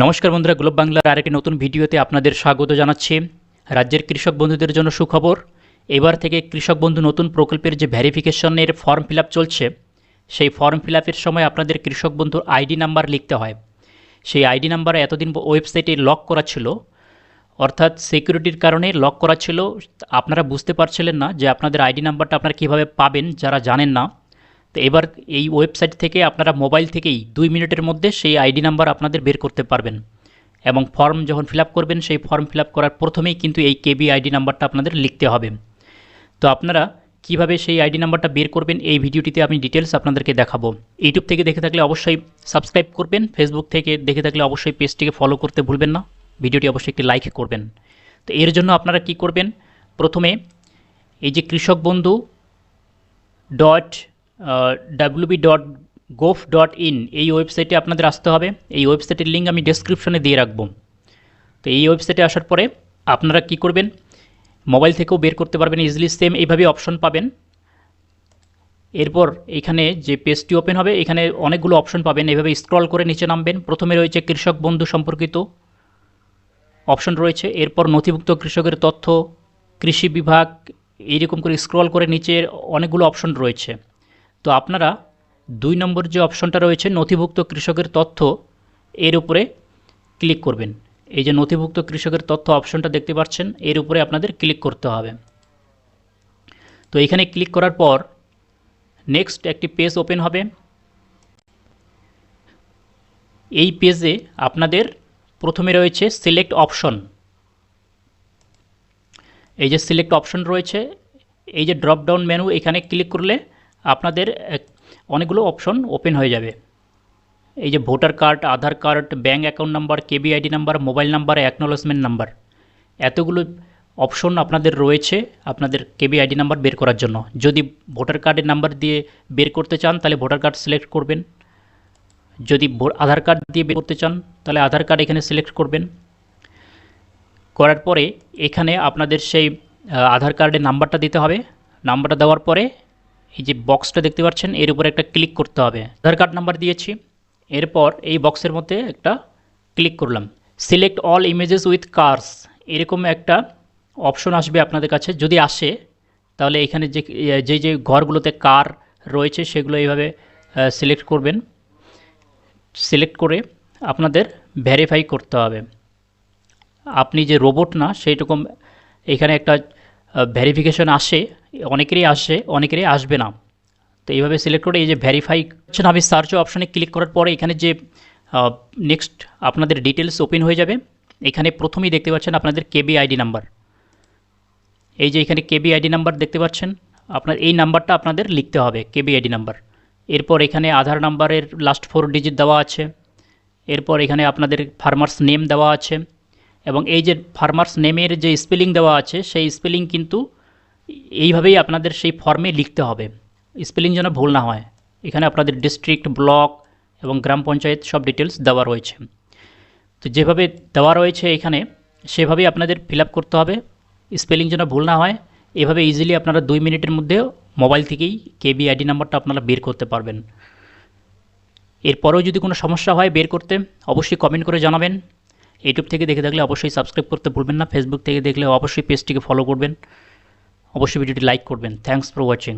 নমস্কার বন্ধুরা, গ্লোব বাংলার আরেকটি নতুন ভিডিওতে আপনাদের স্বাগত জানাচ্ছি। রাজ্যের কৃষক বন্ধুদের জন্য সুখবর। এবার থেকে কৃষক বন্ধু নতুন প্রকল্পের যে ভেরিফিকেশনের ফর্ম ফিল আপ চলছে, সেই ফর্ম ফিল আপের সময় আপনাদের কৃষক বন্ধুর আইডি নাম্বার লিখতে হয়। সেই আইডি নাম্বার এতদিন ওয়েবসাইটে লক করা ছিল, অর্থাৎ সিকিউরিটির কারণে লক করা ছিল। আপনারা বুঝতে পারছিলেন না যে আপনাদের আইডি নাম্বারটা আপনারা কীভাবে পাবেন, যারা জানেন না। তো এবার এই ওয়েবসাইট থেকে আপনারা মোবাইল থেকেই 2 মিনিটের মধ্যে সেই আইডি নাম্বার আপনাদের বের করতে পারবেন। এবং ফর্ম যখন ফিল আপ করবেন, সেই ফর্ম ফিল আপ করার প্রথমেই কিন্তু এই কেবি আইডি নাম্বারটা আপনাদের লিখতে হবে। তো আপনারা কিভাবে সেই আইডি নাম্বারটা বের করবেন, এই ভিডিওটিতে আমি ডিটেলস আপনাদেরকে দেখাবো। ইউটিউব থেকে দেখে থাকলে অবশ্যই সাবস্ক্রাইব করবেন, ফেসবুক থেকে দেখে থাকলে অবশ্যই পেজটিকে ফলো করতে ভুলবেন না, ভিডিওটি অবশ্যই একটি লাইক করবেন। তো এর জন্য আপনারা কি করবেন, প্রথমে এই যে কৃষক বন্ধু www.gov.in এই ওয়েবসাইটে আপনাদের আসতে হবে। এই ওয়েবসাইটের লিঙ্ক আমি ডেসক্রিপশনে দিয়ে রাখবো। তো এই ওয়েবসাইটে আসার পরে আপনারা কি করবেন, মোবাইল থেকেও বের করতে পারবেন ইজিলি, সেম এইভাবে অপশন পাবেন। এরপর এখানে যে পেজটি ওপেন হবে, এখানে অনেকগুলো অপশন পাবেন, এভাবে স্ক্রল করে নিচে নামবেন। প্রথমে রয়েছে কৃষক বন্ধু সম্পর্কিত অপশন রয়েছে, এরপর নথিভুক্ত কৃষকের তথ্য, কৃষি বিভাগ, এইরকম করে স্ক্রল করে নিচে অনেকগুলো অপশন রয়েছে। তো আপনারা 2 নম্বর যে অপশনটা রয়েছে নথিভুক্ত কৃষকের তথ্য, এর উপরে ক্লিক করবেন। এই যে নথিভুক্ত কৃষকের তথ্য অপশনটা দেখতে পাচ্ছেন, এর উপরে আপনাদের ক্লিক করতে হবে। তো এখানে ক্লিক করার পর নেক্সট একটি পেজ ওপেন হবে। এই পেজে আপনাদের প্রথমে রয়েছে সিলেক্ট অপশন। এই যে সিলেক্ট অপশন রয়েছে, এই যে ড্রপ ডাউন মেনু, এখানে ক্লিক করলে আপনাদের অনেকগুলো অপশন ওপেন হয়ে যাবে। এই যে voter card, Aadhaar card, bank account number, KB ID number, mobile number, acknowledgement number, এতগুলো অপশন আপনাদের রয়েছে আপনাদের কেবি আইডি নাম্বার বের করার জন্য। যদি ভোটার কার্ডের নাম্বার দিয়ে বের করতে চান তাহলে ভোটার কার্ড সিলেক্ট করবেন, যদি আধার কার্ড দিয়ে বের করতে চান তাহলে আধার কার্ড এখানে সিলেক্ট করবেন। করার পরে এখানে আপনাদের সেই আধার কার্ডের নাম্বারটা দিতে হবে। নাম্বারটা দেওয়ার পরে এই যে বক্সটা দেখতে পাচ্ছেন, এর উপরে একটা ক্লিক করতে হবে। আধার কার্ড নাম্বার দিয়েছি, এরপর এই বক্সের মধ্যে একটা ক্লিক করলাম। Select all images with cars, এরকম একটা অপশন আসবে আপনাদের কাছে। যদি আসে তাহলে এখানে যে ঘরগুলোতে কার রয়েছে সেগুলো এইভাবে সিলেক্ট করবেন। সিলেক্ট করে আপনাদের ভেরিফাই করতে হবে আপনি যে রোবট না সেইরকম। এখানে একটা ভেরিফিকেশন আসে, অনেকেরই আসে অনেকেরই আসবে না। তো এইভাবে সিলেক্ট করে এই যে ভেরিফাই আমি সার্চ অপশানে ক্লিক করার পরে এখানে যে নেক্সট আপনাদের ডিটেলস ওপেন হয়ে যাবে। এখানে প্রথমেই দেখতে পাচ্ছেন আপনাদের কেবি আইডি নাম্বার। এই যে এখানে কেবি আইডি নাম্বার দেখতে পাচ্ছেন, আপনার এই নাম্বারটা আপনাদের লিখতে হবে, কেবি আইডি নাম্বার। এরপর এখানে আধার নাম্বারের লাস্ট 4 ডিজিট দেওয়া আছে। এরপর এখানে আপনাদের ফার্মার্স নেম দেওয়া আছে, এবং এই যে ফার্মার্স নেমের যে স্পেলিং দেওয়া আছে সেই স্পেলিং কিন্তু এইভাবেই আপনাদের সেই ফর্মে লিখতে হবে, স্পেলিং যেন ভুল না হয়। এখানে আপনাদের ডিস্ট্রিক্ট, ব্লক এবং গ্রাম পঞ্চায়েত সব ডিটেলস দেওয়া রয়েছে। তো যেভাবে দেওয়া রয়েছে এখানে সেভাবেই আপনাদের ফিল আপ করতে হবে, স্পেলিং যেন ভুল না হয়। এভাবে ইজিলি আপনারা 2 মিনিটের মধ্যে মোবাইল থেকেই কেবি আইডি নাম্বারটা আপনারা বের করতে পারবেন। এরপরেও যদি কোনো সমস্যা হয় বের করতে, অবশ্যই কমেন্ট করে জানাবেন। ইউটিউব থেকে দেখে থাকলে অবশ্যই সাবস্ক্রাইব করতে ভুলবেন না, ফেসবুক থেকে দেখলে অবশ্যই পেজটিকে ফলো করবেন, অবশ্যই ভিডিওটি লাইক করবেন। Thanks for watching.